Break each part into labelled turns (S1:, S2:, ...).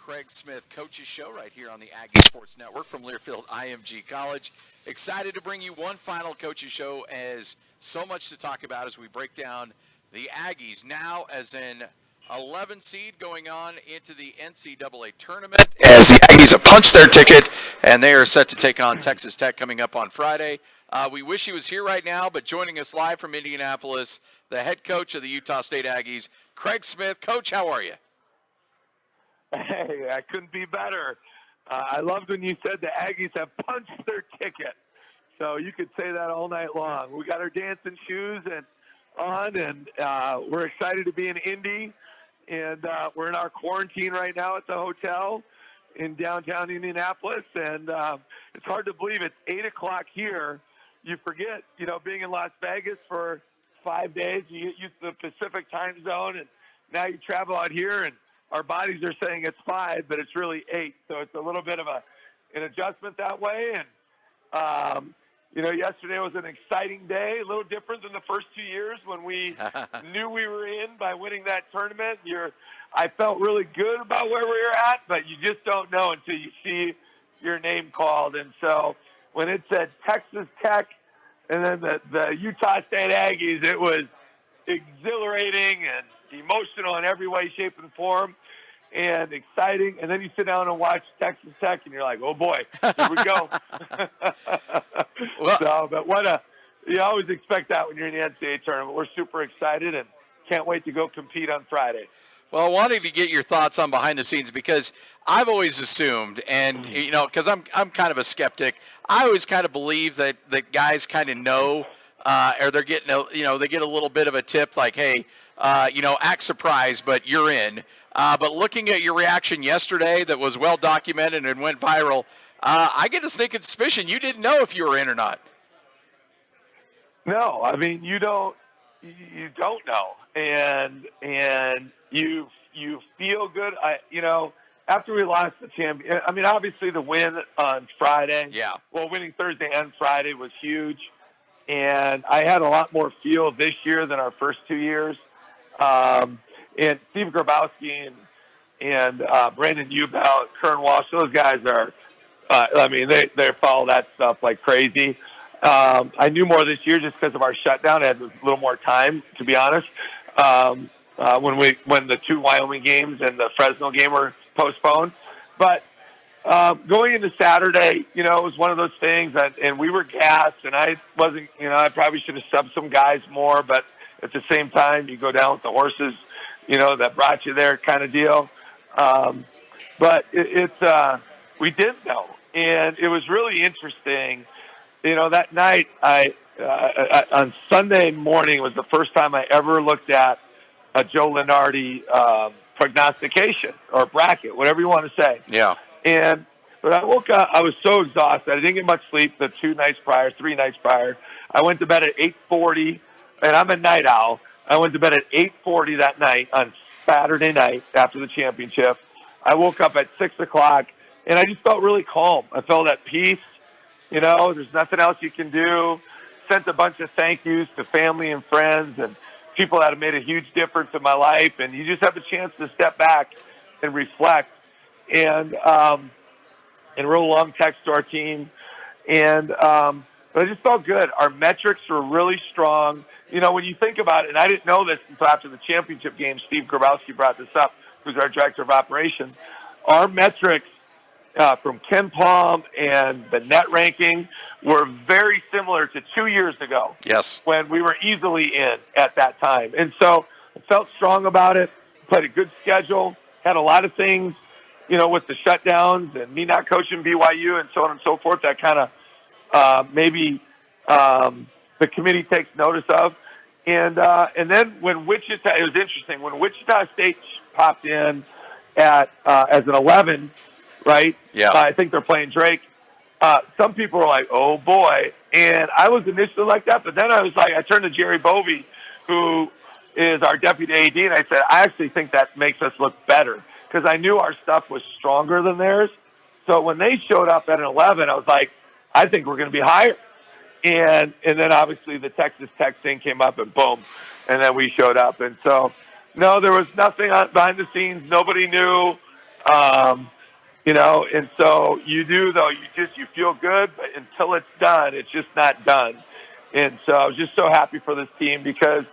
S1: Craig Smith Coaches Show right here on the Aggie Sports Network from Learfield IMG College. Excited to bring you one final Coaches Show, as so much to talk about as we break down the Aggies now as an 11 seed going on into the NCAA tournament, as the Aggies have punched their ticket and they are set to take on Texas Tech coming up on Friday. We wish he was here right now, but joining us live from Indianapolis, the head coach of the Utah State Aggies, Craig Smith. Coach, how are you?
S2: Hey, I couldn't be better. I loved when you said the Aggies have punched their ticket. So you could say that all night long. We got our dancing shoes and we're excited to be in Indy. And we're in our quarantine right now at the hotel in downtown Indianapolis. And it's hard to believe it's 8 o'clock here. You forget, being in Las Vegas for 5 days, you get used to the Pacific time zone, and now you travel out here, and our bodies are saying it's 5, but it's really 8. So it's a little bit of an adjustment that way. And, yesterday was an exciting day, a little different than the first 2 years when we knew we were in by winning that tournament. I felt really good about where we were at, but you just don't know until you see your name called. And so when it said Texas Tech and then the Utah State Aggies, it was exhilarating and emotional in every way, shape, and form, and exciting. And then you sit down and watch Texas Tech, and you're like, oh, boy, here we go. But you always expect that when you're in the NCAA tournament. We're super excited and can't wait to go compete on Friday.
S1: Well, I wanted to get your thoughts on behind the scenes, because I've always assumed, and because I'm kind of a skeptic, I always kind of believe that guys kind of know, or they're getting they get a little bit of a tip like, hey, act surprised, but you're in. But looking at your reaction yesterday, that was well documented and went viral, I get a sneaking suspicion you didn't know if you were in or not.
S2: No, I mean you don't know, and you feel good. After we lost the champion, I mean, obviously the win on Friday.
S1: Yeah.
S2: Well, winning Thursday and Friday was huge, and I had a lot more feel this year than our first 2 years. And Steve Grabowski and Brandon Ubel, Kern Walsh, those guys are. They follow that stuff like crazy. I knew more this year just because of our shutdown. I had a little more time, to be honest. When the 2 Wyoming games and the Fresno game were postponed, but going into Saturday, it was one of those things, and we were gassed, and I wasn't, I probably should have subbed some guys more, but at the same time, you go down with the horses, that brought you there kind of deal. But we didn't know, and it was really interesting. That night, on Sunday morning was the first time I ever looked at a Joe Lunardi prognostication or bracket, whatever you want to say.
S1: Yeah.
S2: But I woke up, I was so exhausted. I didn't get much sleep the 3 nights prior. I went to bed at 8:40, and I'm a night owl. I went to bed at 8:40 that night on Saturday night after the championship. I woke up at 6 o'clock, and I just felt really calm. I felt at peace. There's nothing else you can do. Sent a bunch of thank yous to family and friends and people that have made a huge difference in my life. And you just have a chance to step back and reflect. And wrote a long text to our team. But I just felt good. Our metrics were really strong. When you think about it, and I didn't know this until after the championship game, Steve Grabowski brought this up, who's our director of operations. Our metrics from Ken Palm and the net ranking were very similar to 2 years ago.
S1: Yes.
S2: When we were easily in at that time. And so I felt strong about it, played a good schedule, had a lot of things, with the shutdowns and me not coaching BYU and so on and so forth, that kind of maybe the committee takes notice of. And then when Wichita, it was interesting, when Wichita State popped in as an 11, right?
S1: Yeah.
S2: I think they're playing Drake. Some people were like, oh, boy. And I was initially like that, but then I was like, I turned to Jerry Bovee, who is our deputy AD, and I said, I actually think that makes us look better, because I knew our stuff was stronger than theirs. So when they showed up at an 11, I was like, I think we're going to be higher. And then obviously the Texas Tech thing came up, and boom, and then we showed up. And so, no, there was nothing behind the scenes. Nobody knew. And so you do, though, you feel good, but until it's done, it's just not done. And so I was just so happy for this team because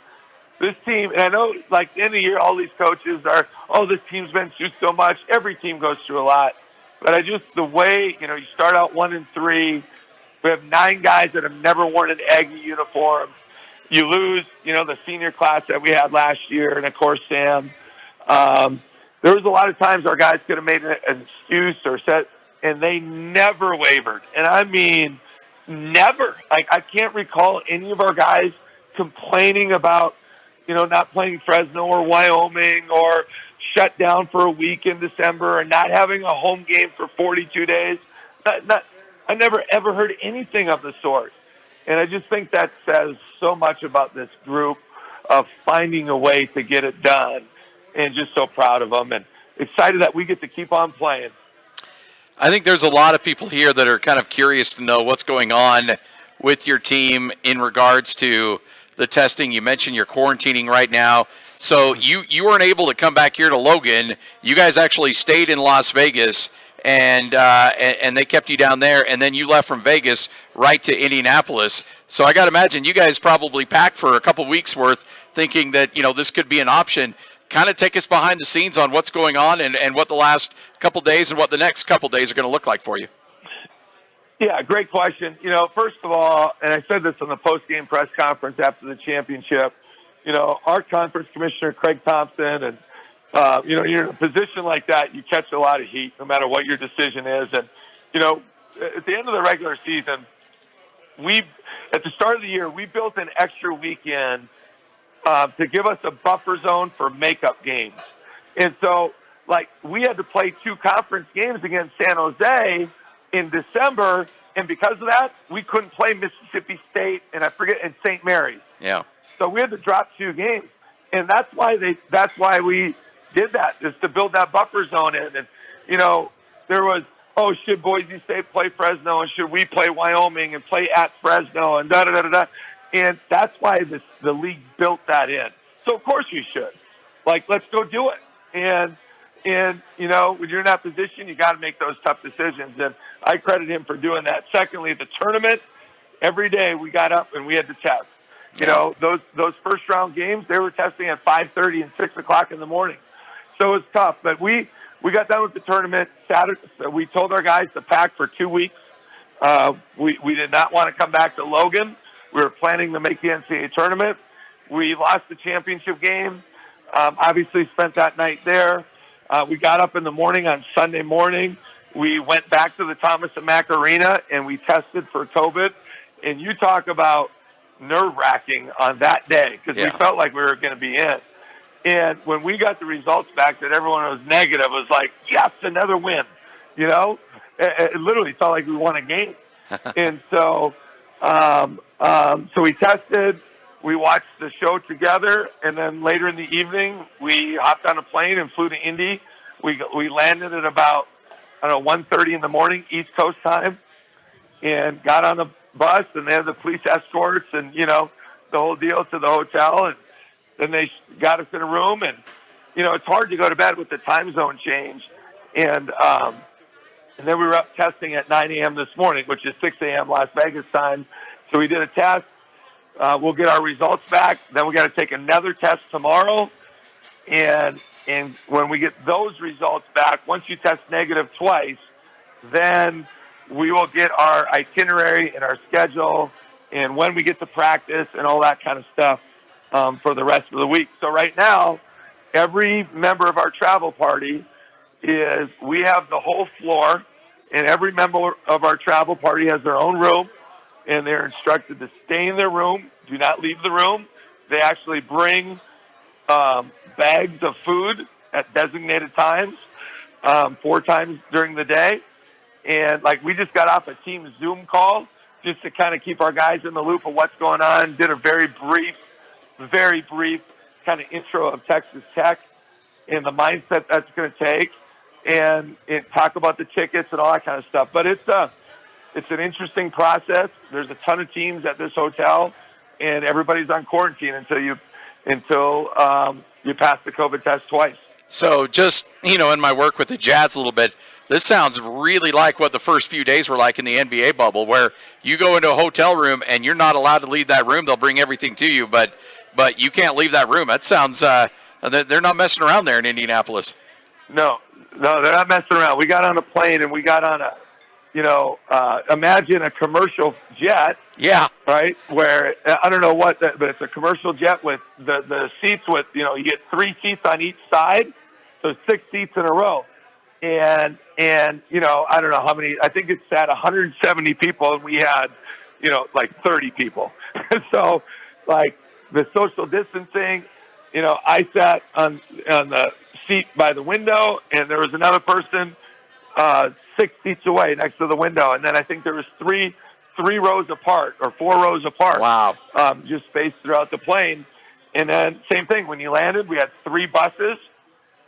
S2: this team, and I know like the end of the year, all these coaches are, oh, this team's been through so much. Every team goes through a lot. But the way, you start out 1-3. We have 9 guys that have never worn an Aggie uniform. You lose, the senior class that we had last year, and of course, Sam. There was a lot of times our guys could have made an excuse or said, and they never wavered. And I mean, never. Like, I can't recall any of our guys complaining about, not playing Fresno or Wyoming or shut down for a week in December or not having a home game for 42 days. I never ever heard anything of the sort. And I just think that says so much about this group of finding a way to get it done, and just so proud of them and excited that we get to keep on playing.
S1: I think there's a lot of people here that are kind of curious to know what's going on with your team in regards to the testing. You mentioned you're quarantining right now. So you weren't able to come back here to Logan. You guys actually stayed in Las Vegas, and they kept you down there, and then you left from Vegas right to Indianapolis. So I got to imagine you guys probably packed for a couple weeks worth, thinking that this could be an option. Kind of take us behind the scenes on what's going on and what the last couple days and what the next couple days are going to look like for you.
S2: Yeah, great question. First of all, and I said this on the post-game press conference after the championship, our conference commissioner, Craig Thompson, and, you're in a position like that, you catch a lot of heat no matter what your decision is. And, at the end of the regular season, at the start of the year, we built an extra weekend to give us a buffer zone for makeup games. And so, we had to play 2 conference games against San Jose in December, and because of that, we couldn't play Mississippi State and St. Mary's.
S1: Yeah.
S2: So we had to drop 2 games, and that's why we did that, is to build that buffer zone in. And there was, should Boise State play Fresno, and should we play Wyoming and play at Fresno, and da da da da. And that's why the league built that in. So of course you should. Let's go do it. And when you're in that position, you got to make those tough decisions. And I credit him for doing that. Secondly, the tournament, every day we got up and we had to test. Those first round games, they were testing at 5:30 and 6 o'clock in the morning. So it was tough. But we got done with the tournament Saturday. So we told our guys to pack for 2 weeks. We did not want to come back to Logan. We were planning to make the NCAA tournament. We lost the championship game. Obviously spent that night there. We got up in the morning on Sunday morning. We went back to the Thomas & Mack Arena, and we tested for COVID. And you talk about nerve-wracking on that day, because we felt like we were going to be in. And when we got the results back that everyone was negative, it was like, yes, another win. It literally felt like we won a game. And so we tested. We watched the show together, and then later in the evening, we hopped on a plane and flew to Indy. We landed at about 1:30 in the morning East Coast time, and got on the bus, and they had the police escorts and the whole deal to the hotel, and then they got us in a room, and it's hard to go to bed with the time zone change, and then we were up testing at 9 a.m. this morning, which is 6 a.m. Las Vegas time. So we did a test. We'll get our results back. Then we got to take another test tomorrow. And when we get those results back, once you test negative twice, then we will get our itinerary and our schedule and when we get to practice and all that kind of stuff for the rest of the week. So right now, every member of our travel party we have the whole floor, and every member of our travel party has their own room, and they're instructed to stay in their room, do not leave the room. They actually bring bags of food at designated times, 4 times during the day. And, we just got off a team Zoom call just to kind of keep our guys in the loop of what's going on, did a very brief kind of intro of Texas Tech and the mindset that's going to take, and talk about the tickets and all that kind of stuff. But it's an interesting process. There's a ton of teams at this hotel, and everybody's on quarantine until you pass the COVID test twice.
S1: So just, in my work with the Jazz a little bit, this sounds really like what the first few days were like in the NBA bubble, where you go into a hotel room and you're not allowed to leave that room. They'll bring everything to you, but you can't leave that room. That sounds they're not messing around there in Indianapolis.
S2: No, they're not messing around. We got on a plane and we got on imagine a commercial jet.
S1: Yeah.
S2: Right? Where, I don't know what, but it's a commercial jet with the seats with, you get 3 seats on each side. So 6 seats in a row. And I don't know how many, I think it sat 170 people and we had, like 30 people. So like the social distancing, I sat on the seat by the window and there was another person 6 seats away next to the window. And then I think there was three rows apart or 4 rows apart.
S1: Wow.
S2: Just spaced throughout the plane. And then same thing, when you landed, we had 3 buses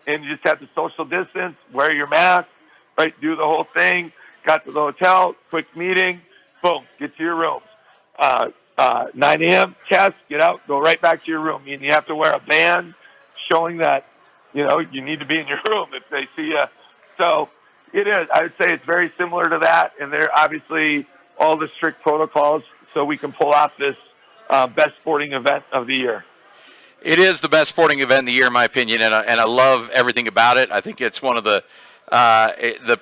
S2: and you just had to social distance, wear your mask, right, do the whole thing, got to the hotel, quick meeting, boom, get to your rooms. 9 a.m., test, get out, go right back to your room. And you have to wear a band showing that, you need to be in your room if they see you. So it is. I would say it's very similar to that, and they're obviously all the strict protocols so we can pull off this best sporting event of the year.
S1: It is the best sporting event in the year, in my opinion, and I love everything about it. I think it's one of the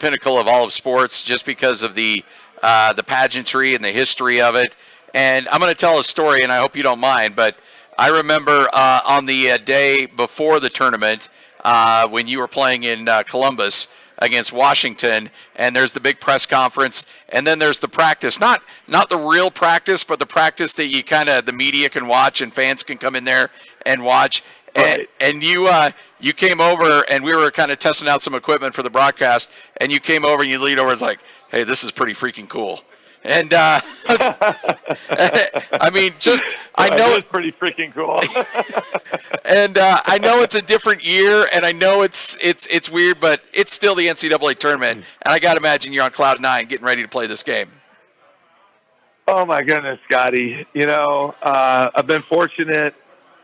S1: pinnacle of all of sports, just because of the pageantry and the history of it. And I'm going to tell a story, and I hope you don't mind, but I remember on the day before the tournament when you were playing in Columbus against Washington, and there's the big press conference, and then there's the practice, not the real practice, but the practice that the media can watch and fans can come in there and watch.
S2: Right.
S1: And you came over, and we were kind of testing out some equipment for the broadcast, and you came over and you leaned over and was like, hey, this is pretty freaking cool. And I mean, I know
S2: it's pretty freaking cool.
S1: And I know it's a different year, and I know it's weird, but it's still the NCAA tournament, and I got to imagine you're on cloud 9 getting ready to play this game.
S2: Oh my goodness, Scotty! I've been fortunate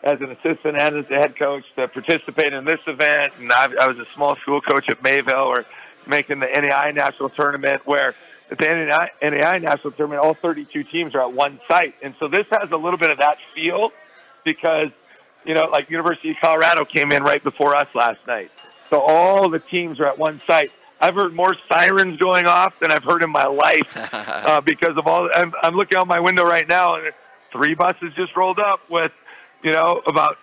S2: as an assistant and as a head coach to participate in this event, and I was a small school coach at Mayville. We're making the NAI national tournament where. At the NAI National Tournament, all 32 teams are at one site. And so this has a little bit of that feel because, like University of Colorado came in right before us last night. So all the teams are at one site. I've heard more sirens going off than I've heard in my life because of all. I'm looking out my window right now, and 3 buses just rolled up with, about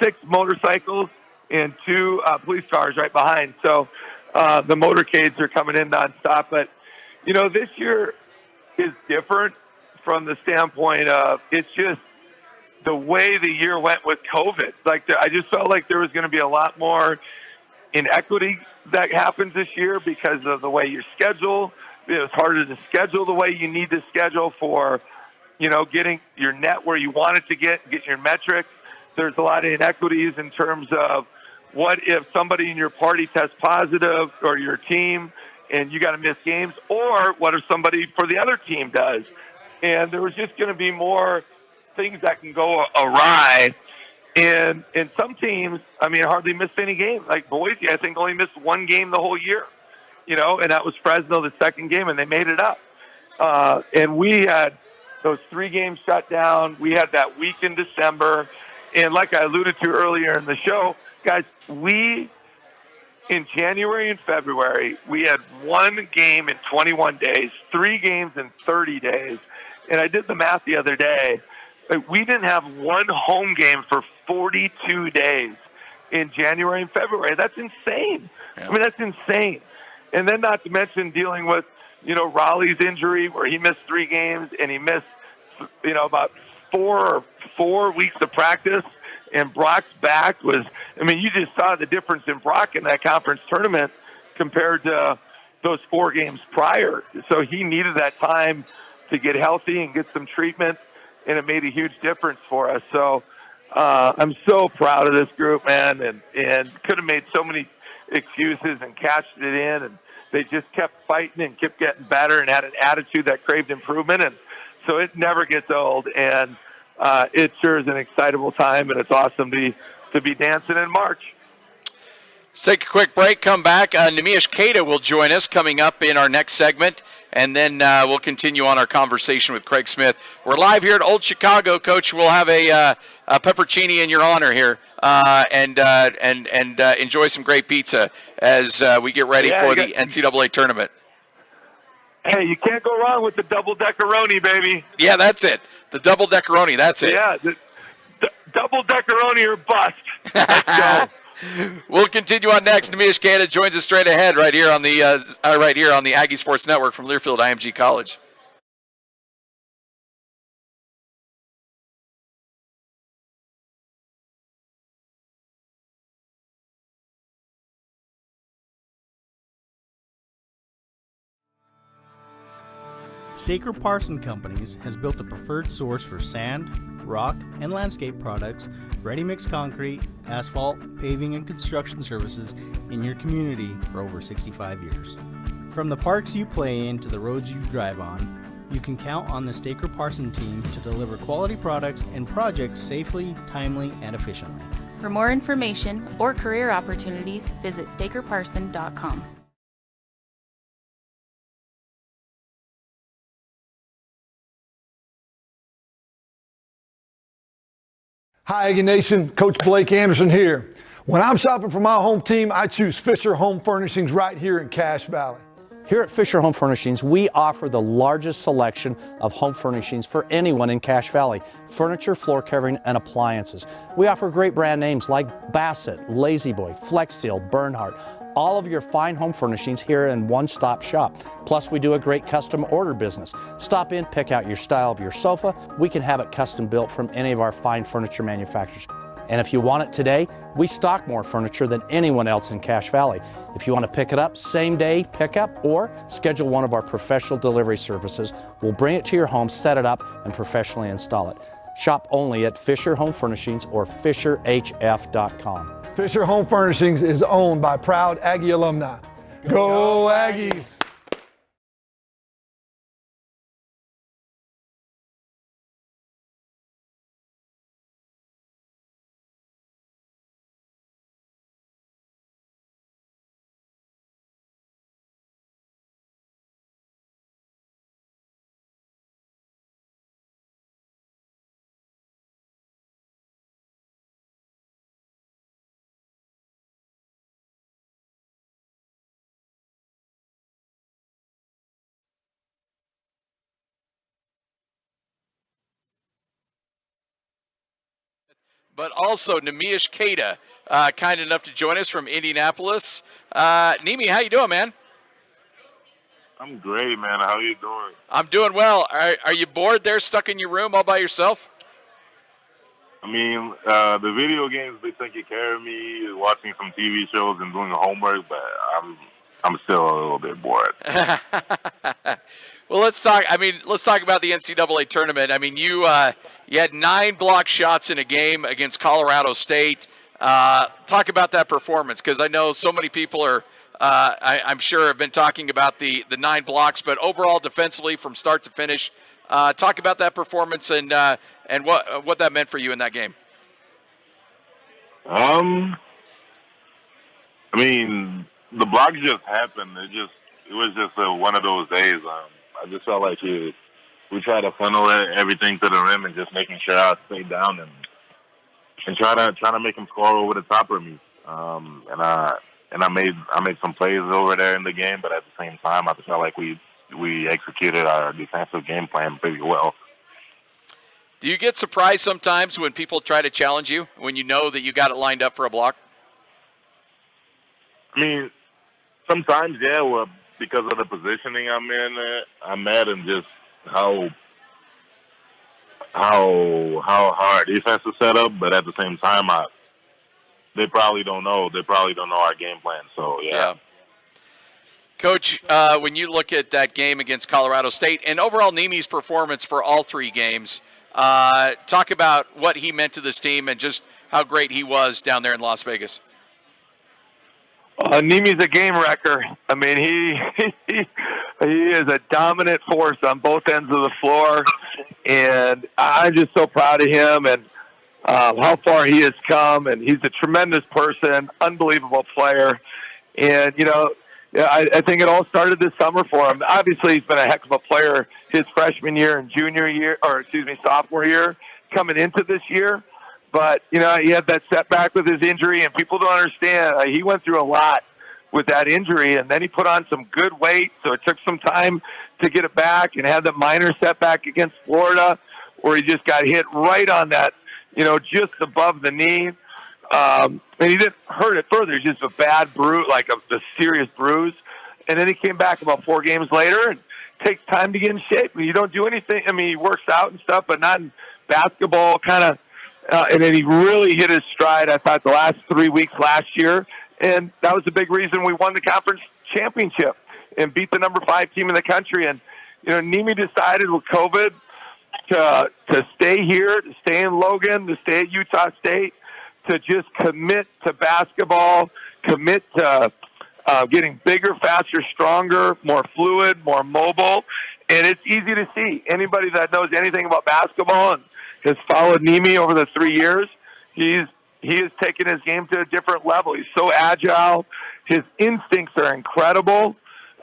S2: 6 motorcycles and 2 police cars right behind. So the motorcades are coming in nonstop. But this year is different from the standpoint of it's just the way the year went with COVID. I just felt like there was going to be a lot more inequity that happens this year because of the way you schedule. It was harder to schedule the way you need to schedule for, getting your net where you want it to get your metrics. There's a lot of inequities in terms of what if somebody in your party tests positive or your team and you got to miss games, or what if somebody for the other team does? And there was just going to be more things that can go awry. And some teams, hardly missed any games. Like Boise, I think only missed 1 game the whole year, and that was Fresno, the second game, and they made it up. And we had those 3 games shut down. We had that week in December. And like I alluded to earlier in the show, guys, in January and February, we had 1 game in 21 days, 3 games in 30 days. And I did the math the other day. We didn't have 1 home game for 42 days in January and February. That's insane. Yeah. That's insane. And then not to mention dealing with, Raleigh's injury where he missed 3 games and he missed, about 4 weeks of practice. And Brock's back was, you just saw the difference in Brock in that conference tournament compared to those 4 games prior. So he needed that time to get healthy and get some treatment, and it made a huge difference for us. So I'm so proud of this group, man, and could have made so many excuses and cashed it in, and they just kept fighting and kept getting better and had an attitude that craved improvement, and so it never gets old. And it sure is an excitable time, and it's awesome to be dancing in March.
S1: Let's take a quick break, come back. Neemias Queta will join us coming up in our next segment, and then we'll continue on our conversation with Craig Smith. We're live here at Old Chicago, Coach. We'll have a peppercini in your honor here, and enjoy some great pizza as we get ready for the NCAA tournament.
S2: Hey, you can't go wrong with the double-deckeroni, baby.
S1: Yeah, that's it. The double-deckeroni, that's it.
S2: Yeah, the double-deckeroni or bust. Let's go.
S1: We'll continue on next. Neemias Queta joins us straight ahead right here on the Aggie Sports Network from Learfield IMG College.
S3: Staker Parson Companies has built a preferred source for sand, rock, and landscape products, ready-mix concrete, asphalt, paving, and construction services in your community for over 65 years. From the parks you play in to the roads you drive on, you can count on the Staker Parson team to deliver quality products and projects safely, timely, and efficiently.
S4: For more information or career opportunities, visit stakerparson.com.
S5: Hi, Aggie Nation. Coach Blake Anderson here. When I'm shopping for my home team, I choose Fisher Home Furnishings right here in Cache Valley.
S6: Here at Fisher Home Furnishings, we offer the largest selection of home furnishings for anyone in Cache Valley. Furniture, floor covering, and appliances. We offer great brand names like Bassett, La-Z-Boy, Flexsteel, Bernhardt. All of your fine home furnishings here in one-stop shop. Plus, we do a great custom order business. Stop in, pick out your style of your sofa. We can have it custom built from any of our fine furniture manufacturers. And if you want it today, we stock more furniture than anyone else in Cache Valley. If you want to pick it up, same day pickup, or schedule one of our professional delivery services, we'll bring it to your home, set it up, and professionally install it. Shop only at Fisher Home Furnishings or FisherHF.com.
S5: Fisher Home Furnishings is owned by proud Aggie alumni. Go Aggies!
S1: But also Neemias Queta, kind enough to join us from Indianapolis. Neemi, how you doing, man?
S7: I'm great, man. How you doing?
S1: I'm doing well. Are you bored there, stuck in your room all by yourself?
S7: I mean, the video games been taking care of me, watching some TV shows and doing homework, but I'm still a little bit bored.
S1: Well, let's talk about the NCAA tournament. I mean, you had 9 block shots in a game against Colorado State. Talk about that performance, because I know so many people are, I'm sure, have been talking about the 9 blocks, but overall defensively from start to finish, talk about that performance and what that meant for you in that game.
S7: I mean, the blocks just happened. It was just one of those days. I just felt like we tried to funnel everything to the rim and just making sure I stayed down and try to make him score over the top of me. And I made some plays over there in the game, but at the same time, I felt like we executed our defensive game plan pretty well.
S1: Do you get surprised sometimes when people try to challenge you, when you know that you got it lined up for a block?
S7: I mean, sometimes, yeah, well, because of the positioning I'm at, and just how our defense is set up. But at the same time, they probably don't know. They probably don't know our game plan. So yeah.
S1: Coach, when you look at that game against Colorado State and overall Neemi's performance for all 3 games, talk about what he meant to this team and just how great he was down there in Las Vegas.
S2: Neemi's a game wrecker. I mean, he is a dominant force on both ends of the floor, and I'm just so proud of him. And how far he has come, and he's a tremendous person, unbelievable player. And, I think it all started this summer for him. Obviously, he's been a heck of a player his freshman year and sophomore year coming into this year. But, he had that setback with his injury, and people don't understand. He went through a lot with that injury, and then he put on some good weight, so it took some time to get it back, and had the minor setback against Florida where he just got hit right on that, just above the knee. And he didn't hurt it further. It's just a bad bruise, like a serious bruise. And then he came back about 4 games later, and takes time to get in shape. You don't do anything. I mean, he works out and stuff, but not in basketball kind of. And then he really hit his stride, I thought, the last 3 weeks last year. And that was the big reason we won the conference championship and beat the number 5 team in the country. And, Nemi decided with COVID to stay here, to stay in Logan, to stay at Utah State, to just commit to basketball, commit to getting bigger, faster, stronger, more fluid, more mobile. And it's easy to see. Anybody that knows anything about basketball and has followed Nemi over the 3 years, he has taken his game to a different level. He's so agile. His instincts are incredible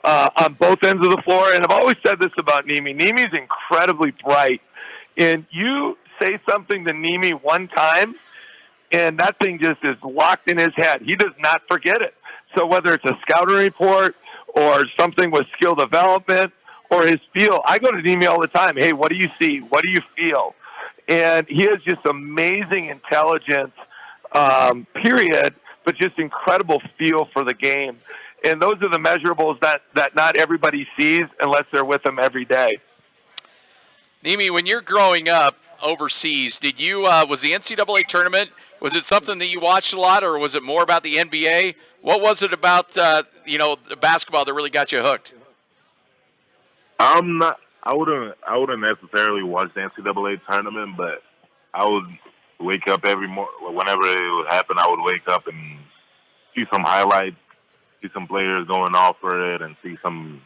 S2: on both ends of the floor. And I've always said this about Nemi. Nemi's incredibly bright. And you say something to Nemi one time, and that thing just is locked in his head. He does not forget it. So whether it's a scouting report or something with skill development or his feel, I go to Nemi all the time. Hey, what do you see? What do you feel? And he has just amazing intelligence, period, but just incredible feel for the game. And those are the measurables that not everybody sees unless they're with him every day.
S1: Nemi, when you're growing up overseas, did you was the NCAA tournament, was it something that you watched a lot, or was it more about the NBA? What was it about the basketball that really got you hooked?
S7: I wouldn't necessarily watch the NCAA tournament, but I would wake up every morning. Whenever it would happen, I would wake up and see some highlights, see some players going off for it, and see some.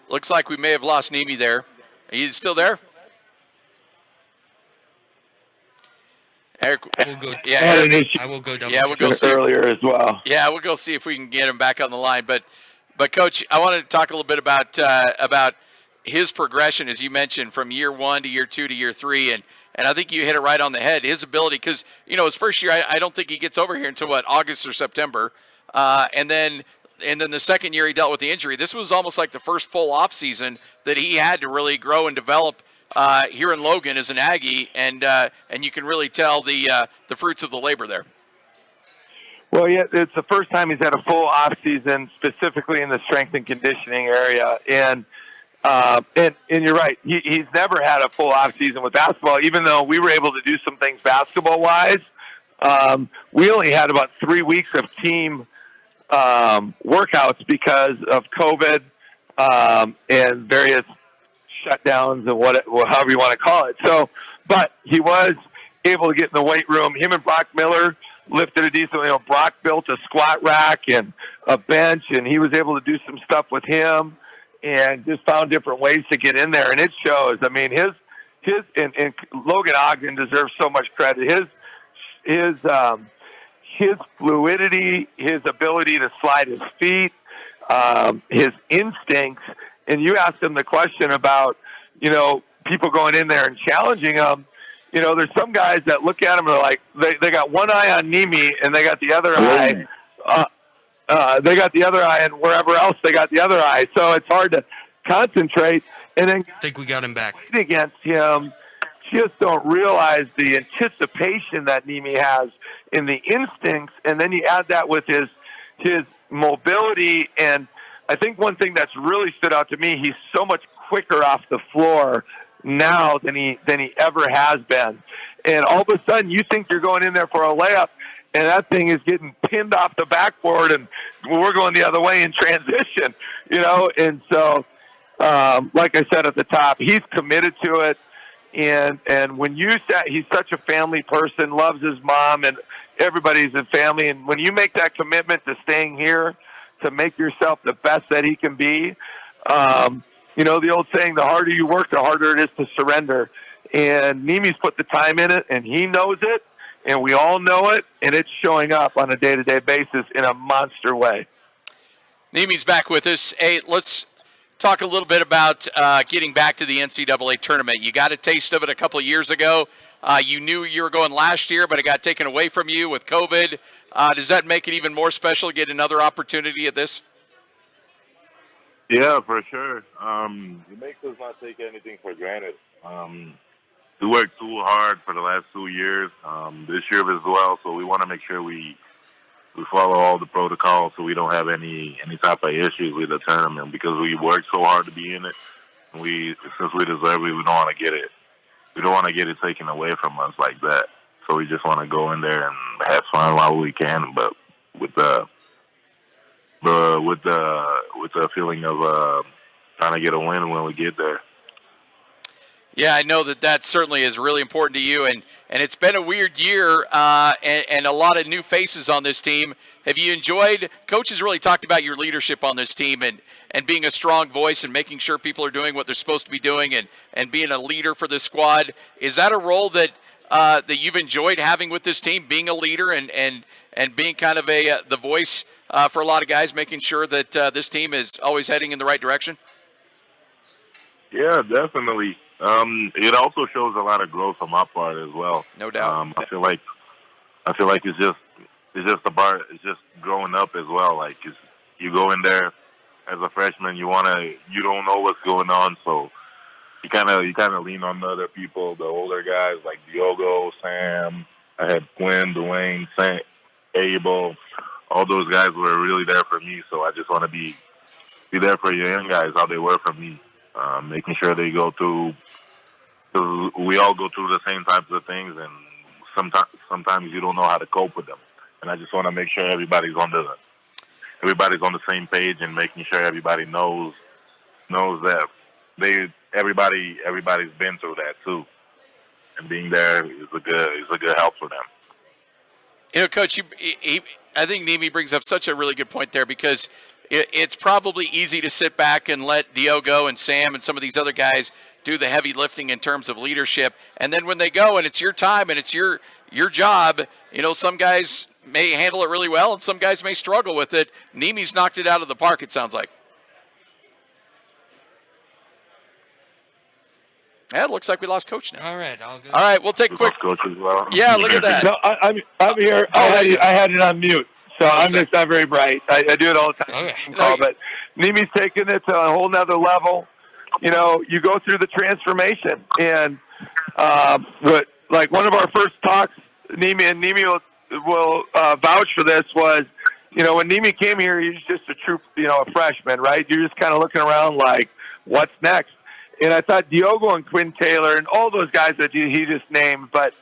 S1: Looks like we may have lost Nemi there. Are you still there? Eric,
S8: We'll go.
S1: yeah,
S2: Eric,
S8: I will go double.
S1: yeah, we'll go see
S2: earlier as well.
S1: Yeah, we'll go see if we can get him back on the line. But Coach, I wanted to talk a little bit about his progression, as you mentioned, from year 1 to year 2 to year 3, and I think you hit it right on the head. His ability, because his first year, I don't think he gets over here until August or September, and then the second year he dealt with the injury. This was almost like the first full off season that he had to really grow and develop here in Logan as an Aggie, and you can really tell the fruits of the labor there.
S2: Well, yeah, it's the first time he's had a full off season, specifically in the strength and conditioning area, and you're right. He's never had a full off season with basketball, even though we were able to do some things basketball wise. We only had about 3 weeks of team workouts because of COVID and various shutdowns and however you want to call it. So, but he was able to get in the weight room. Him and Brock Miller lifted a decent. Brock built a squat rack and a bench, and he was able to do some stuff with him, and just found different ways to get in there. And it shows. I mean, his and Logan Ogden deserves so much credit. His fluidity, his ability to slide his feet, his instincts. And you asked him the question about, people going in there and challenging him. There's some guys that look at him and they're like, they got one eye on Nemi and they got the other eye. They got the other eye, and wherever else they got the other eye. So it's hard to concentrate. And then
S8: I think we got him back.
S2: Against him, just don't realize the anticipation that Nemi has in the instincts, and then you add that with his mobility. And I think one thing that's really stood out to me, he's so much quicker off the floor now than he ever has been. And all of a sudden, you think you're going in there for a layup, and that thing is getting pinned off the backboard, and we're going the other way in transition, And so, like I said at the top, he's committed to it. And when you say he's such a family person, loves his mom, and everybody's a family. And when you make that commitment to staying here, to make yourself the best that he can be, You know, the old saying, the harder you work, the harder it is to surrender. And Neemias put the time in it, and he knows it, and we all know it, and it's showing up on a day-to-day basis in a monster way.
S1: Neemias back with us. Hey, let's talk a little bit about getting back to the NCAA tournament. You got a taste of it a couple of years ago. You knew you were going last year, but it got taken away from you with COVID. Does that make it even more special to get another opportunity at this?
S7: Yeah, for sure. It makes us not take anything for granted. We worked too hard for the last 2 years, this year as well, so we want to make sure we follow all the protocols so we don't have any type of issues with the tournament, because we worked so hard to be in it. Since we deserve it, we don't want to get it. We don't want to get it taken away from us like that. So we just want to go in there and have fun while we can, but with the feeling of trying to get a win when we get there.
S1: Yeah, I know that certainly is really important to you, and it's been a weird year and a lot of new faces on this team. Have you enjoyed, Coach has really talked about your leadership on this team and being a strong voice and making sure people are doing what they're supposed to be doing and being a leader for this squad. Is that a role that you've enjoyed having with this team, being a leader and being kind of the voice for a lot of guys, making sure that this team is always heading in the right direction?
S7: Yeah, definitely. It also shows a lot of growth on my part as well.
S1: No doubt.
S7: I feel like it's just growing up as well. Like you go in there as a freshman, you don't know what's going on, so you kind of lean on the other people, the older guys like Diogo, Sam. I had Quinn, Dwayne, Sam, Abel. All those guys were really there for me, so I just want to be there for your young guys, how they were for me, making sure they go through. Because we all go through the same types of things, and sometimes you don't know how to cope with them. And I just want to make sure everybody's on the same page, and making sure everybody knows that everybody's been through that too, and being there is a good help for them.
S1: You know, Coach, I think Neemias brings up such a really good point there, because it's probably easy to sit back and let Diogo and Sam and some of these other guys do the heavy lifting in terms of leadership. And then when they go and it's your time and it's your job, you know, some guys may handle it really well and some guys may struggle with it. Neemias knocked it out of the park, it sounds like. Yeah, it looks like we lost Coach now.
S8: All right, I'll go.
S1: All right, we'll take a quick.
S7: Coach as well.
S1: Yeah, look at that.
S2: No, I'm here. I had it on mute, so I'm just not very bright. I do it all the time.
S8: Okay.
S2: But Neemias taking it to a whole nother level. You know, you go through the transformation, and like one of our first talks, Neemias will vouch for this, was, you know, when Neemias came here, he was just a freshman, right? You're just kind of looking around like, what's next? And I thought Diogo and Quinn Taylor and all those guys that he just named, but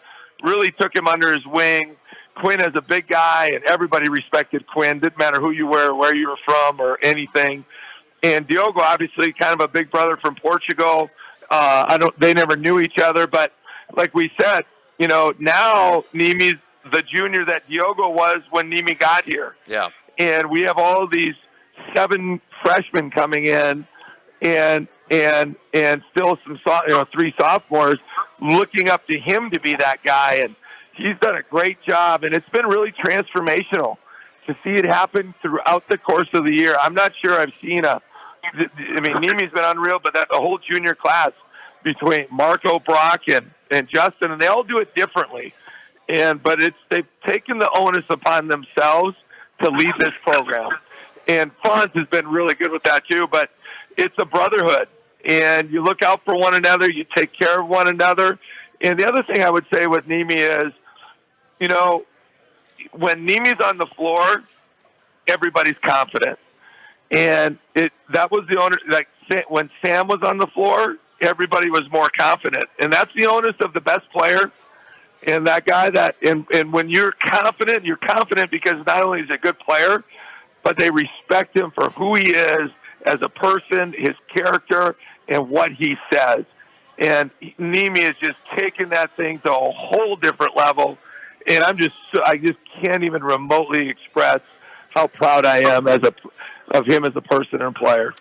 S2: really took him under his wing. Quinn is a big guy, and everybody respected Quinn. Didn't matter who you were, where you were from, or anything. And Diogo, obviously, kind of a big brother from Portugal. They never knew each other, but like we said, you know, now Neemias the junior that Diogo was when Neemias got here.
S1: Yeah.
S2: And we have all these 7 freshmen coming in, and still some 3 sophomores looking up to him to be that guy, and he's done a great job, and it's been really transformational to see it happen throughout the course of the year. I'm not sure I've seen Neemias been unreal, but that the whole junior class between Marco, Brock, and Justin, and they all do it differently. But they've taken the onus upon themselves to lead this program. And Fonz has been really good with that too, but it's a brotherhood. And you look out for one another, you take care of one another. And the other thing I would say with Neemias is, you know, when Neemias on the floor, everybody's confident. And that was the onus, like when Sam was on the floor, everybody was more confident. And that's the onus of the best player. And that guy and when you're confident because not only is he a good player, but they respect him for who he is as a person, his character, and what he says. And Neemias is just taking that thing to a whole different level. And I just can't even remotely express how proud I am of him as a person and player.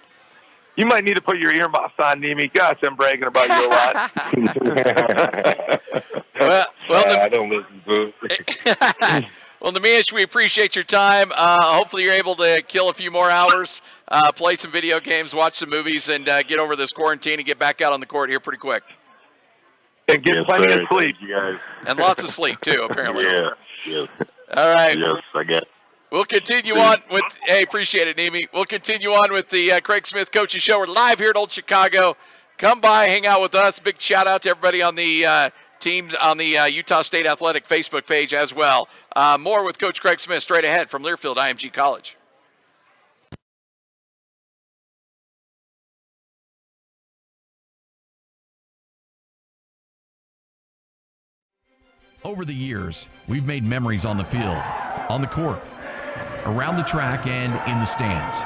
S2: You might need to put your earmuffs on, Neemi. Gosh, I'm bragging about you a lot.
S7: I don't listen to it.
S1: Well, Neemias, we appreciate your time. Hopefully you're able to kill a few more hours, play some video games, watch some movies, and get over this quarantine and get back out on the court here pretty quick.
S2: And get plenty of sleep.
S7: You guys.
S1: And lots of sleep, too, apparently.
S7: Yes.
S1: All right.
S7: Yes, I get it.
S1: We'll continue on with, hey, appreciate it, Neemi. We'll continue on with the Craig Smith Coaching Show. We're live here at Old Chicago. Come by, hang out with us. Big shout out to everybody on the teams on the Utah State Athletic Facebook page as well. More with Coach Craig Smith straight ahead from Learfield IMG College.
S8: Over the years, we've made memories on the field, on the court, around the track, and in the stands.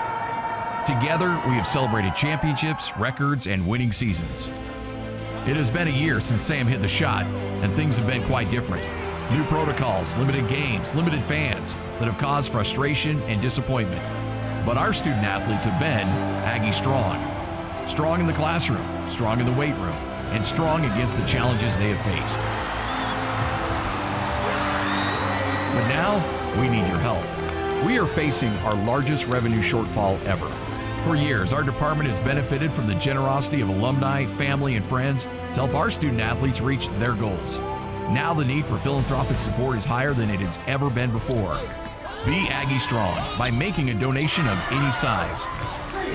S8: Together, we have celebrated championships, records, and winning seasons. It has been a year since Sam hit the shot, and things have been quite different. New protocols, limited games, limited fans that have caused frustration and disappointment. But our student athletes have been Aggie strong. Strong in the classroom, strong in the weight room, and strong against the challenges they have faced. But now, we need your help. We are facing our largest revenue shortfall ever. For years, our department has benefited from the generosity of alumni, family, and friends to help our student athletes reach their goals. Now the need for philanthropic support is higher than it has ever been before. Be Aggie strong by making a donation of any size.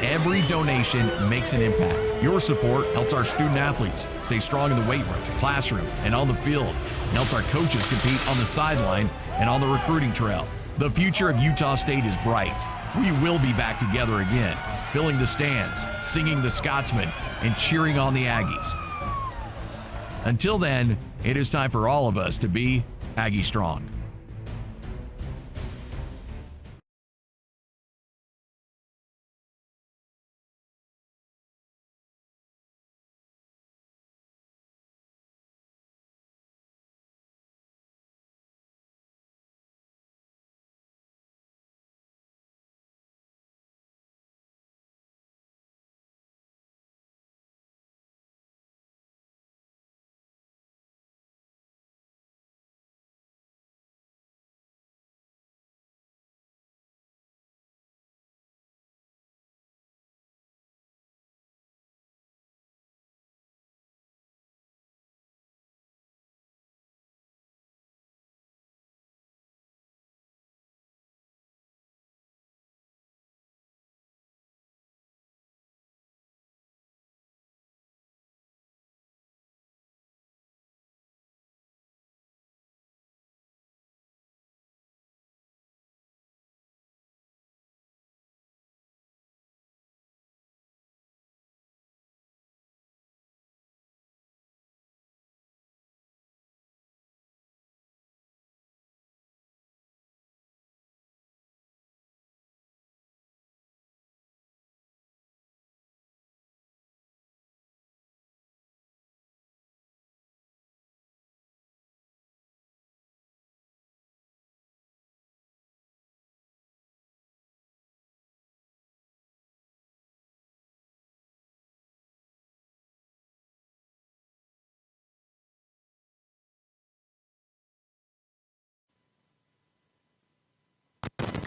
S8: Every donation makes an impact. Your support helps our student athletes stay strong in the weight room, classroom, and on the field, and helps our coaches compete on the sideline and on the recruiting trail. The future of Utah State is bright. We will be back together again, filling the stands, singing the Scotsman, and cheering on the Aggies. Until then, it is time for all of us to be Aggie strong.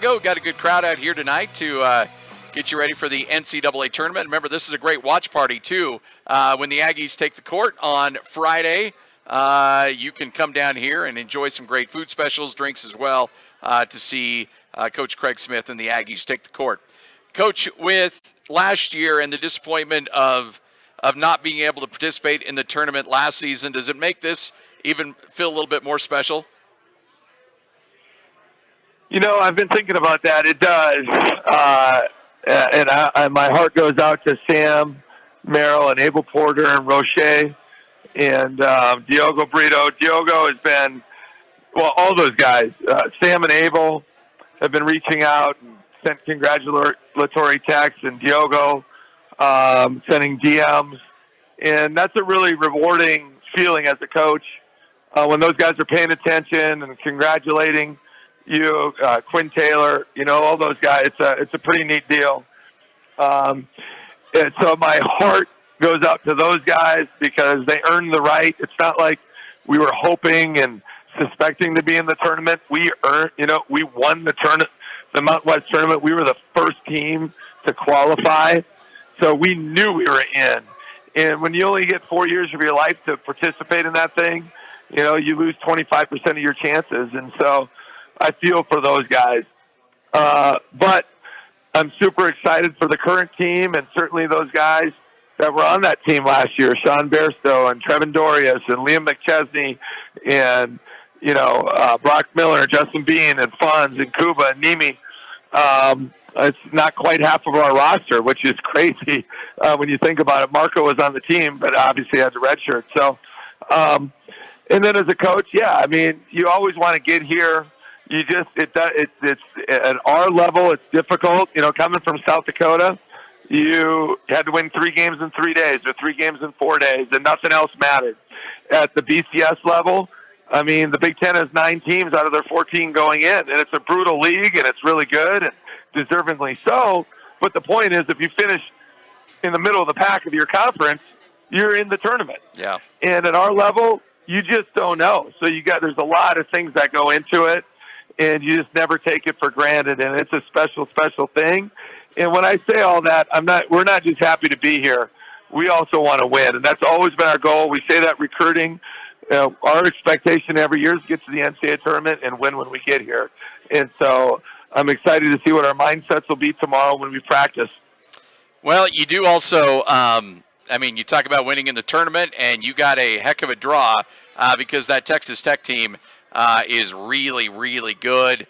S1: Got a good crowd out here tonight to get you ready for the NCAA tournament. Remember, this is a great watch party, too. When the Aggies take the court on Friday, you can come down here and enjoy some great food specials, drinks as well, to see Coach Craig Smith and the Aggies take the court. Coach, with last year and the disappointment of not being able to participate in the tournament last season, does it make this even feel a little bit more special?
S2: You know, I've been thinking about that. It does. And my heart goes out to Sam, Merrill, and Abel Porter, and Roche, and Diogo Brito. Diogo has been, well, all those guys. Sam and Abel have been reaching out and sent congratulatory texts, and Diogo sending DMs. And that's a really rewarding feeling as a coach when those guys are paying attention and congratulating you, Quinn Taylor, you know, all those guys. It's a pretty neat deal. And so my heart goes out to those guys because they earned the right. It's not like we were hoping and suspecting to be in the tournament. We won the tournament, the Mountain West tournament. We were the first team to qualify. So we knew we were in. And when you only get 4 years of your life to participate in that thing, you lose 25% of your chances. And so I feel for those guys. But I'm super excited for the current team and certainly those guys that were on that team last year, Sean Bairstow and Trevin Dorius and Liam McChesney and, Brock Miller, Justin Bean and Fonz and Kuba and Nemi. It's not quite half of our roster, which is crazy when you think about it. Marco was on the team, but obviously has a red shirt. So, and then as a coach, you always want to get here. It's at our level, it's difficult. Coming from South Dakota, you had to win 3 games in 3 days or 3 games in 4 days, and nothing else mattered. At the BCS level, the Big Ten has 9 teams out of their 14 going in, and it's a brutal league, and it's really good, and deservingly so. But the point is, if you finish in the middle of the pack of your conference, you're in the tournament.
S1: Yeah.
S2: And at our level, you just don't know. So there's a lot of things that go into it, and you just never take it for granted. And it's a special, special thing. And when I say all that, we're not just happy to be here. We also want to win, and that's always been our goal. We say that recruiting. Our expectation every year is to get to the NCAA tournament and win when we get here. And so I'm excited to see what our mindsets will be tomorrow when we practice.
S1: Well, you do also, you talk about winning in the tournament, and you got a heck of a draw because that Texas Tech team is really, really good,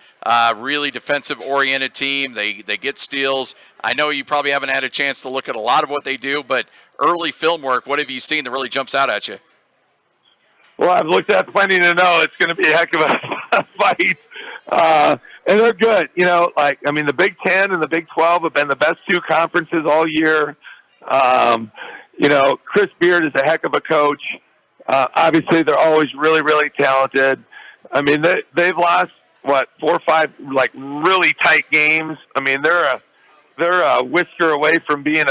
S1: really defensive-oriented team. They get steals. I know you probably haven't had a chance to look at a lot of what they do, but early film work, what have you seen that really jumps out at you?
S2: Well, I've looked at plenty to know it's going to be a heck of a fight. And they're good. The Big Ten and the Big 12 have been the best 2 conferences all year. Chris Beard is a heck of a coach. Obviously, they're always really, really talented. They've lost, 4 or 5, really tight games. They're a whisker away from being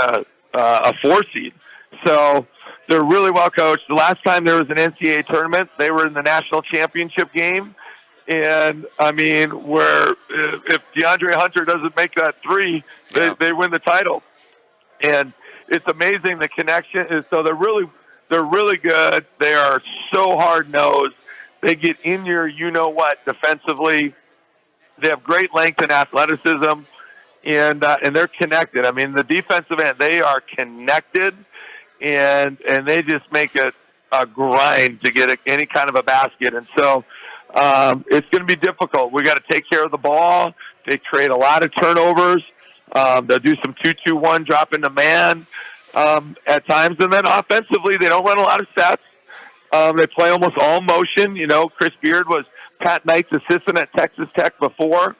S2: a 4 seed. So they're really well coached. The last time there was an NCAA tournament, they were in the national championship game. And, where if DeAndre Hunter doesn't make that 3, they win the title. And it's amazing the connection is. So they're really good. They are so hard-nosed. They get in your you-know-what defensively. They have great length and athleticism, and they're connected. The defensive end, they are connected, and they just make it a grind to get any kind of a basket. And so it's going to be difficult. We got to take care of the ball. They create a lot of turnovers. They'll do some 2-2-1 drop into man at times, and then offensively they don't run a lot of sets. They play almost all motion. Chris Beard was Pat Knight's assistant at Texas Tech before.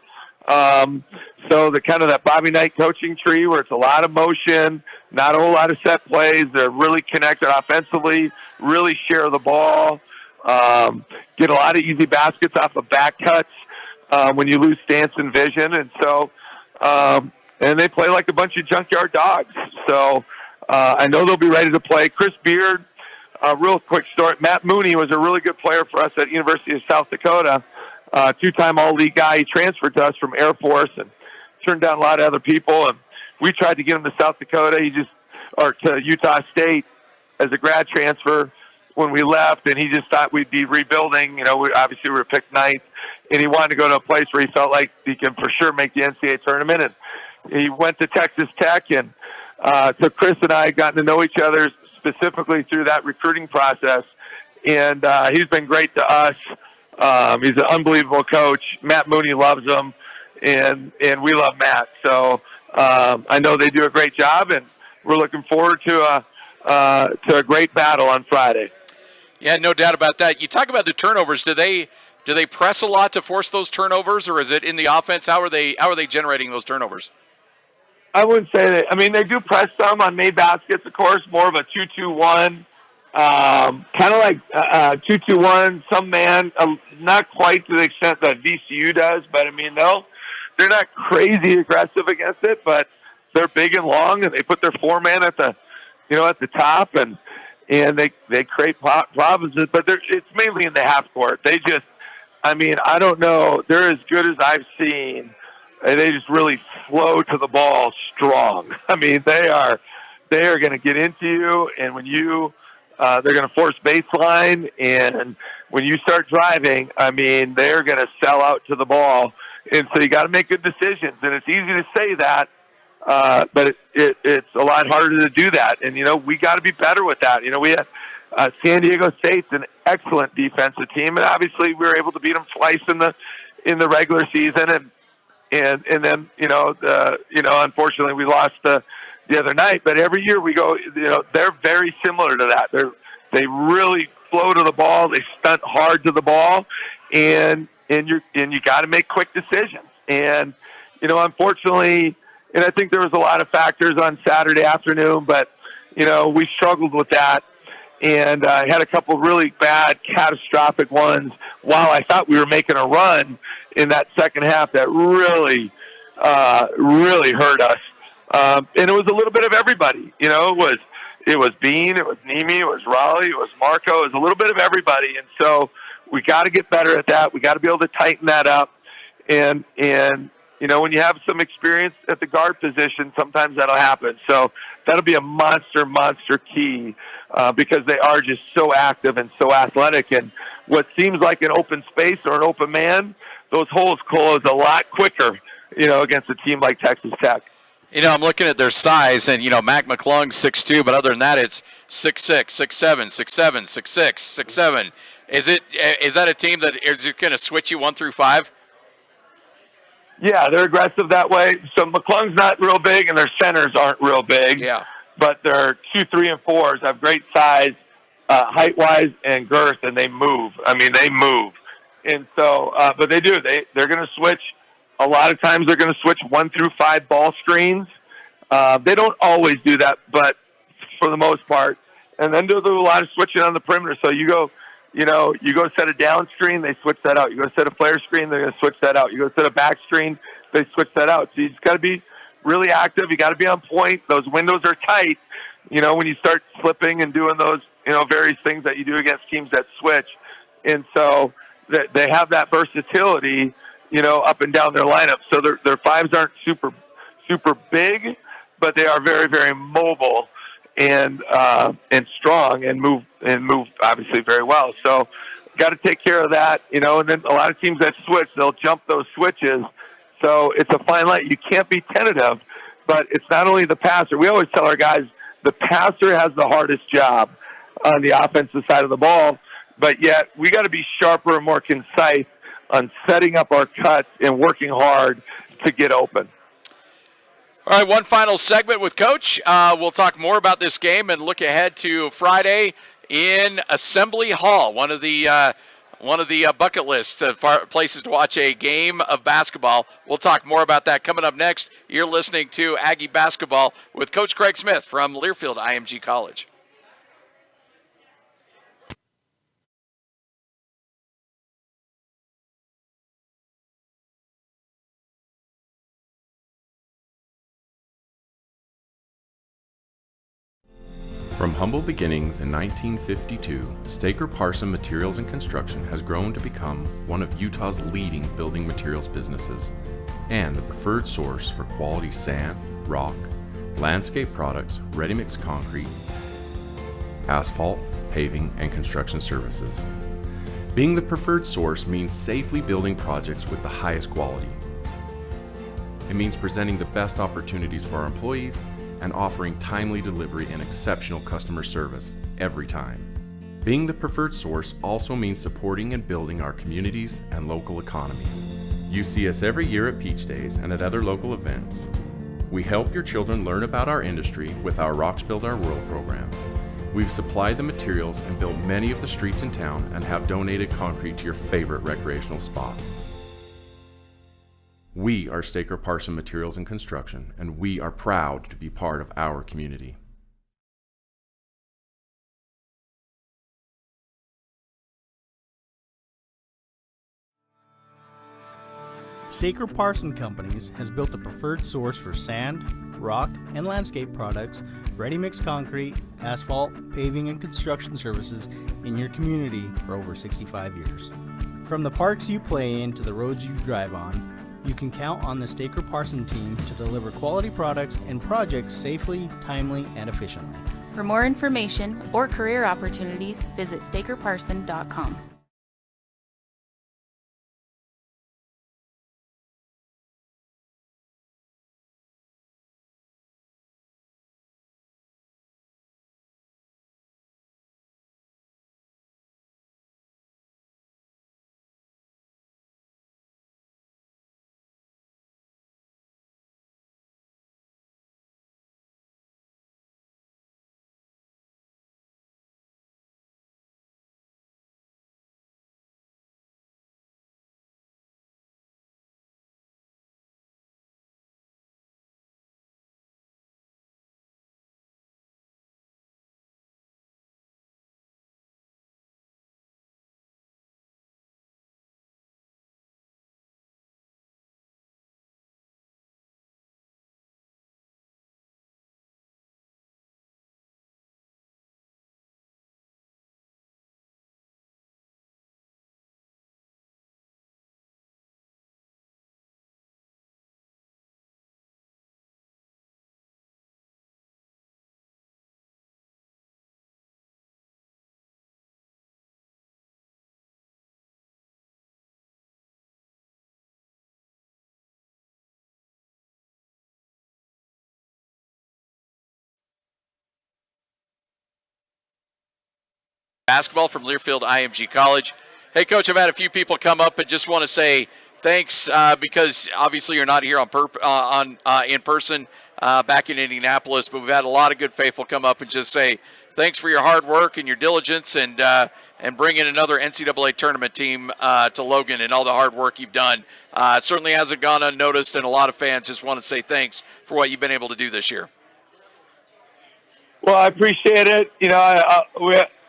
S2: So the kind of that Bobby Knight coaching tree where it's a lot of motion, not a whole lot of set plays. They're really connected offensively, really share the ball, get a lot of easy baskets off of back cuts when you lose stance and vision. And so, and they play like a bunch of junkyard dogs. So I know they'll be ready to play. Chris Beard, real quick story. Matt Mooney was a really good player for us at University of South Dakota, 2-time All-League guy. He transferred to us from Air Force and turned down a lot of other people. And we tried to get him to South Dakota. Or to Utah State as a grad transfer when we left, and he just thought we'd be rebuilding. We were picked 9th, and he wanted to go to a place where he felt like he can for sure make the NCAA tournament. And he went to Texas Tech, and so Chris and I got to know each other specifically through that recruiting process, and he's been great to us. He's an unbelievable coach. Matt Mooney loves him, and we love Matt. So I know they do a great job, and we're looking forward to a great battle on Friday.
S1: Yeah, no doubt about that. You talk about the turnovers. Do they press a lot to force those turnovers, or is it in the offense? How are they generating those turnovers?
S2: I wouldn't say that. They do press some on made baskets, of course, more of a 2-2-1, kind of like 2-2-1, some man, not quite to the extent that VCU does, but they're not crazy aggressive against it, but they're big and long, and they put their four-man at the top, and they create problems. But it's mainly in the half court. They just, I mean, I don't know. They're as good as I've seen. And they just really flow to the ball strong. I mean, they are going to get into you, and when they're going to force baseline, and when you start driving, I mean, they're going to sell out to the ball, and so you got to make good decisions. And it's easy to say that, but it's a lot harder to do that. And we got to be better with that. We had San Diego State's an excellent defensive team, and obviously we were able to beat them twice in the regular season, and then unfortunately we lost the other night. But every year we go, they're very similar to that. They really flow to the ball. They stunt hard to the ball, and you got to make quick decisions. And unfortunately, and I think there was a lot of factors on Saturday afternoon, but we struggled with that. And I had a couple of really bad, catastrophic ones while I thought we were making a run in that second half that really hurt us. And it was a little bit of everybody. It was Bean, it was Neemias, it was Raleigh, it was Marco. It was a little bit of everybody. And so we got to get better at that. We got to be able to tighten that up. And when you have some experience at the guard position, sometimes that'll happen. So that'll be a monster key because they are just so active and so athletic. And what seems like an open space or an open man, those holes close a lot quicker, against a team like Texas Tech.
S1: I'm looking at their size, and, Mac McClung's 6'2", but other than that, it's 6'6", 6'7", 6'7", 6'6", 6'7". Is that a team that is going to switch you 1 through 5?
S2: Yeah, they're aggressive that way. So McClung's not real big, and their centers aren't real big.
S1: Yeah. But
S2: their 2, 3, and 4s have great size, height-wise and girth, and they move. I mean, they move. And so, but they do. They're going to switch. A lot of times they're going to switch 1 through 5 ball screens. They don't always do that, but for the most part. And then they'll do a lot of switching on the perimeter. So you go set a down screen, they switch that out. You go set a flare screen, they're going to switch that out. You go set a back screen, they switch that out. So you just got to be really active. You got to be on point. Those windows are tight. When you start slipping and doing those, various things that you do against teams that switch. And so they have that versatility, up and down their lineup. So their 5s aren't super, super big, but they are very, very mobile and strong and move obviously very well. So got to take care of that, and then a lot of teams that switch, they'll jump those switches. So it's a fine line. You can't be tentative, but it's not only the passer. We always tell our guys the passer has the hardest job on the offensive side of the ball, but yet we got to be sharper and more concise on setting up our cuts and working hard to get open.
S1: All right, one final segment with Coach. We'll talk more about this game and look ahead to Friday in Assembly Hall, one of the bucket list places to watch a game of basketball. We'll talk more about that coming up next. You're listening to Aggie Basketball with Coach Craig Smith from Learfield IMG College.
S9: From humble beginnings in 1952, Staker Parson Materials and Construction has grown to become one of Utah's leading building materials businesses and the preferred source for quality sand, rock, landscape products, ready-mix concrete, asphalt, paving, and construction services. Being the preferred source means safely building projects with the highest quality. It means presenting the best opportunities for our employees and offering timely delivery and exceptional customer service every time. Being the preferred source also means supporting and building our communities and local economies. You see us every year at Peach Days and at other local events. We help your children learn about our industry with our Rocks Build Our World program. We've supplied the materials and built many of the streets in town and have donated concrete to your favorite recreational spots. We are Staker Parson Materials and Construction, and we are proud to be part of our community.
S3: Staker Parson Companies has built a preferred source for sand, rock, and landscape products, ready-mix concrete, asphalt, paving, and construction services in your community for over 65 years. From the parks you play in to the roads you drive on, you can count on the Staker Parson team to deliver quality products and projects safely, timely, and efficiently.
S4: For more information or career opportunities, visit stakerparson.com.
S1: Basketball from Learfield IMG College. Hey, Coach, I've had a few people come up and just want to say thanks because obviously you're not here in person back in Indianapolis, but we've had a lot of good faithful come up and just say thanks for your hard work and your diligence and bringing another NCAA tournament team to Logan and all the hard work you've done. It certainly hasn't gone unnoticed, and a lot of fans just want to say thanks for what you've been able to do this year.
S2: Well, I appreciate it. You know,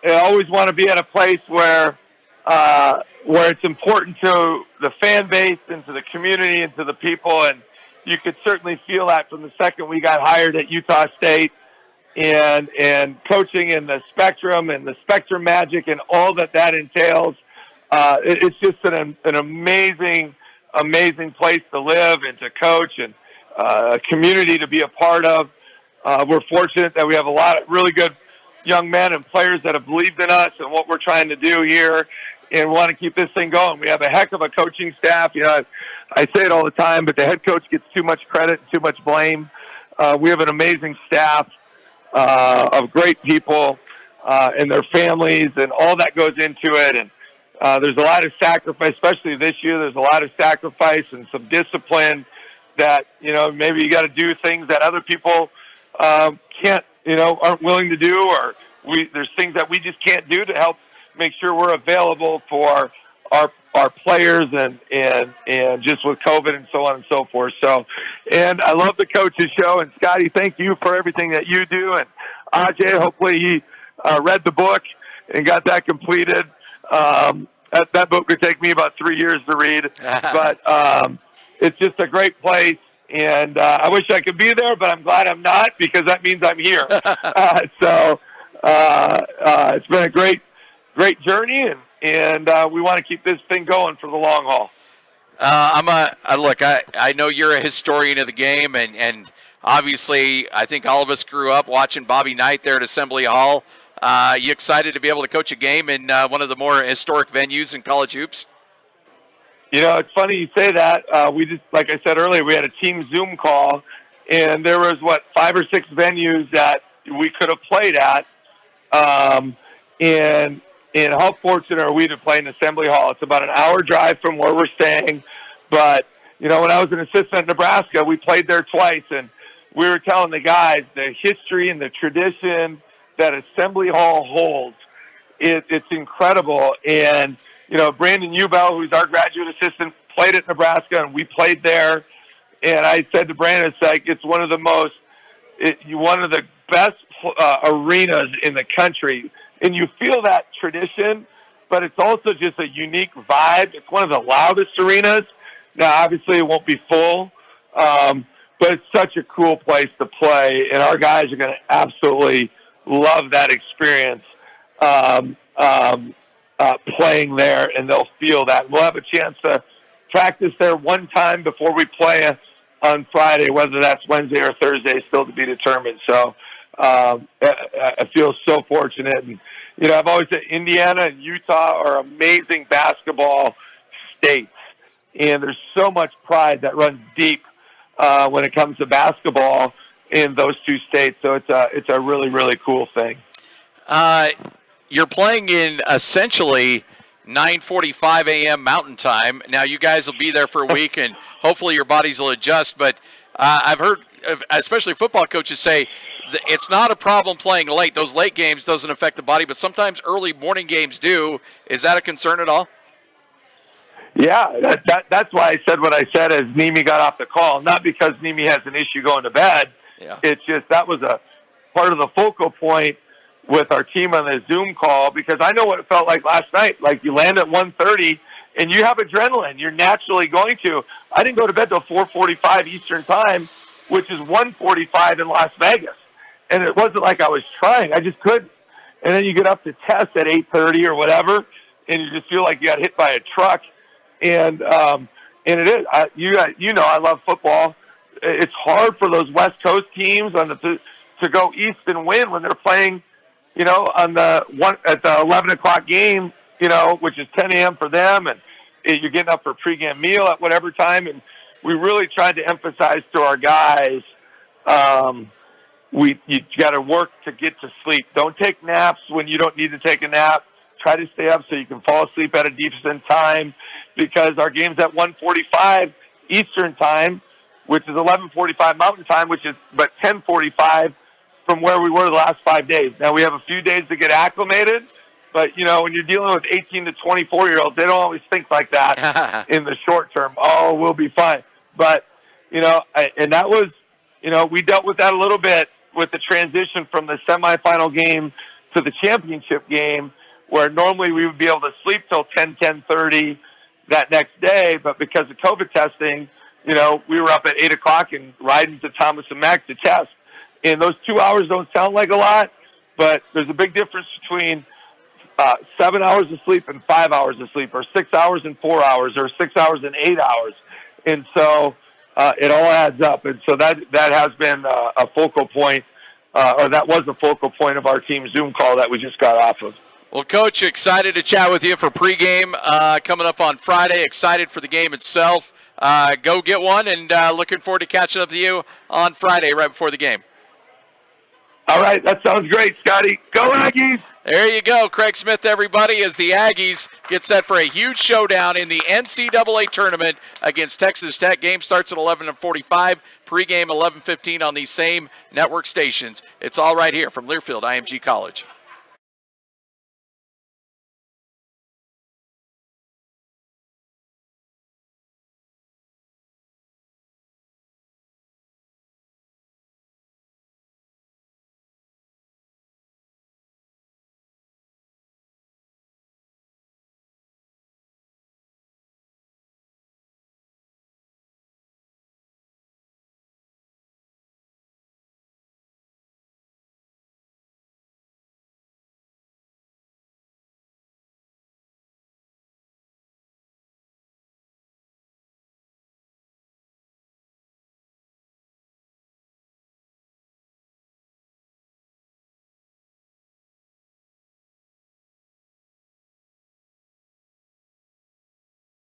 S2: I always want to be at a place where it's important to the fan base and to the community and to the people, and you could certainly feel that from the second we got hired at Utah State, and coaching in the Spectrum and the Spectrum Magic and all that entails. It's just an amazing place to live and to coach, and a community to be a part of. We're fortunate that we have a lot of really good young men and players that have believed in us and what we're trying to do here and want to keep this thing going. We have a heck of a coaching staff. You know, I say it all the time, but the head coach gets too much credit, too much blame. We have an amazing staff of great people and their families and all that goes into it. And there's a lot of sacrifice, especially this year. There's a lot of sacrifice and some discipline that, you know, maybe you got to do things that other people can't, aren't willing to do, or there's things that we just can't do to help make sure we're available for our players and just with COVID and so on and so forth. So, and I love the coaches show, and Scotty, thank you for everything that you do. And Aggie, hopefully he read the book and got that completed. That book would take me about 3 years to read, but it's just a great place. And I wish I could be there, but I'm glad I'm not, because that means I'm here. So it's been a great journey, and we want to keep this thing going for the long haul.
S1: I know you're a historian of the game, and obviously I think all of us grew up watching Bobby Knight there at Assembly Hall. You excited to be able to coach a game in one of the more historic venues in college hoops?
S2: You know, it's funny you say that. We just, like I said earlier, we had a team Zoom call, and there was, 5 or 6 venues that we could have played at. And how fortunate are we to play in Assembly Hall? It's about an hour drive from where we're staying. But, when I was an assistant at Nebraska, we played there twice, and we were telling the guys the history and the tradition that Assembly Hall holds. It's incredible. And Brandon Ubel, who's our graduate assistant, played at Nebraska, and we played there. And I said to Brandon, it's one of the best arenas in the country. And you feel that tradition, but it's also just a unique vibe. It's one of the loudest arenas. Now, obviously, it won't be full, but it's such a cool place to play, and our guys are going to absolutely love that experience playing there, and they'll feel that. We'll have a chance to practice there one time before we play on Friday, whether that's Wednesday or Thursday, still to be determined. So I feel so fortunate. And, you know, I've always said Indiana and Utah are amazing basketball states, and there's so much pride that runs deep when it comes to basketball in those two states. So it's a really, really cool thing.
S1: You're playing in essentially 9:45 a.m. Mountain Time. Now, you guys will be there for a week, and hopefully your bodies will adjust. But I've heard, especially football coaches, say it's not a problem playing late. Those late games doesn't affect the body, but sometimes early morning games do. Is that a concern at all?
S2: Yeah, that's why I said what I said as Neemi got off the call. Not because Neemi has an issue going to bed.
S1: Yeah.
S2: It's just that was a part of the focal point with our team on the Zoom call, because I know what it felt like last night. Like, you land at 1:30 and you have adrenaline. You're naturally going to. I didn't go to bed till 4:45 Eastern time, which is 1:45 in Las Vegas. And it wasn't like I was trying. I just couldn't. And then you get up to test at 8:30 or whatever, and you just feel like you got hit by a truck. And it is. You know, I love football. It's hard for those West Coast teams to go east and win when they're playing, you know, at the 11 o'clock game, you know, which is 10 a.m. for them, and you're getting up for a pregame meal at whatever time. And we really tried to emphasize to our guys, you got to work to get to sleep. Don't take naps when you don't need to take a nap. Try to stay up so you can fall asleep at a decent time, because our game's at 1:45 Eastern time, which is 11:45 Mountain time, but 10:45 from where we were the last 5 days. Now, we have a few days to get acclimated, but, you know, when you're dealing with 18 to 24-year-olds, they don't always think like that in the short term. Oh, we'll be fine. But, you know, and that was, you know, we dealt with that a little bit with the transition from the semifinal game to the championship game, where normally we would be able to sleep till 10:30 that next day, but because of COVID testing, you know, we were up at 8 o'clock and riding to Thomas and Mack to test. And those 2 hours don't sound like a lot, but there's a big difference between 7 hours of sleep and 5 hours of sleep, or 6 hours and 4 hours, or 6 hours and 8 hours. And so it all adds up. And so that has been a focal point, or that was a focal point of our team Zoom call that we just got off of.
S1: Well, Coach, excited to chat with you for pregame coming up on Friday. Excited for the game itself. Go get one, and looking forward to catching up with you on Friday right before the game.
S2: All right, that sounds great, Scotty. Go Aggies!
S1: There you go, Craig Smith, everybody, as the Aggies get set for a huge showdown in the NCAA tournament against Texas Tech. Game starts at 11:45, pregame 11:15 on these same network stations. It's all right here from Learfield IMG College.